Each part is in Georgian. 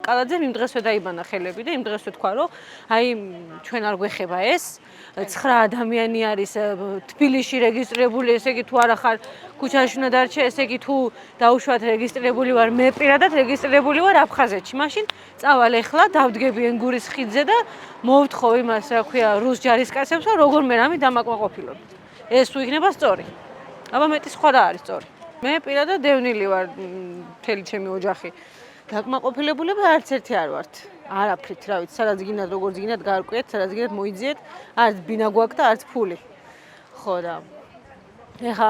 ბაკალაძემ იმ დღესვე დაიბანა ხელები და იმ დღესვე თქვა, რომ აი ჩვენ არ გვეხება ეს 9 ადამიანი არის თბილისში რეგისტრირებული, ესე იგი თუ არა ხარ ქუჩაში უნდა დარჩე, ესე იგი თუ დაუშვათ რეგისტრირებული ვარ, მე პირადად რეგისტრირებული ვარ აფხაზეთში. მაშინ წავალ ეხლა დავდგები ენგურის ხიდზე და მოვთხოვ იმას, რა ქვია, რუს ჯარისკაცებს, რომ როგორმე რამე დამაკმაყოფილონ. ეს თუ იქნება სწორი. აბა მეტი სხვა რა არის სწორი. მე პირადად დევნილი ვარ მთელი ჩემი ოჯახი. დაკმაყოფილებულები არც ერთი არ ვართ. არაფრით, რა ვიცი, სადაც გინდათ, როგორც გინდათ გაარკვიეთ, სადაც გინდათ მოიძიეთ, არც ბინა გვაქვს და არც ფული. ხო და ეხა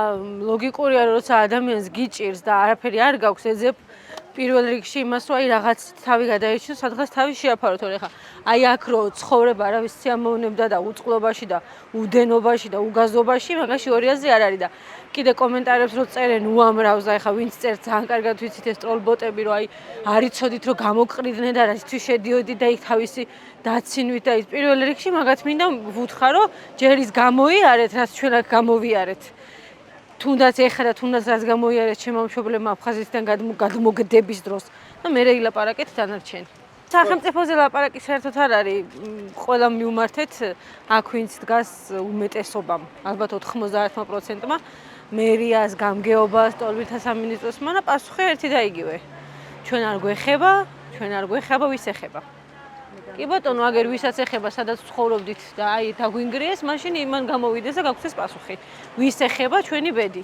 ლოგიკურია, რომ როცა ადამიანს გიჭირს და არაფერი არ გაქვს, ეძებ პირველ რიგში იმას, რომ აი რაღაც თავი გადაიჩინო, სადღაც თავი შეაფარო, თორე ეხა აი აქ რო ცხოვრება არავის სიამოვნებდა და უწყლობაში და უდენობაში და უგაზობაში, მაგაში ორიაზე არ არის და კიდე კომენტარებს რო წერენ უამრავს და ეხა ვინც წერს ძალიან კარგად ვიცით ეს ტროლბოტები, რომ აი არიცოდით რომ გამოგყრიდნენ და რითთვის შედიოდი და იქ თავისი დაცინვით და ის პირველ რიგში მაგათ მინდა ვუთხარ, რომ ჯერ ის გამოიარეთ, რაც ჩვენ აქ გამოვიარეთ. თუნდაც ეხლა და თუნდაც რაც გამოიარეთ ჩემო მშობლებმა აფხაზეთიდან გადმოგდების დროს და მე ილაპარაკეთ დანარჩენი. სახელმწიფოზე ლაპარაკი საერთოდ არ არის, ყველა მივმართეთ აქ ვინც დგას უმეტესობამ, ალბათ 91%-მა მერიას, გამგეობას, ტოლვილთა სამინისტროს, მაგრამ პასუხი ერთი და იგივე. ჩვენ არ გვეხება, ვის ეხება. კი ბატონო, აგერ ვისაც ეხება, სადაც ცხოვრობდით და აი დაგვინგრიეს, მაშინ იმან გამოვიდეს და გაგვცეს პასუხი. ვის ეხება ჩვენი ბედი?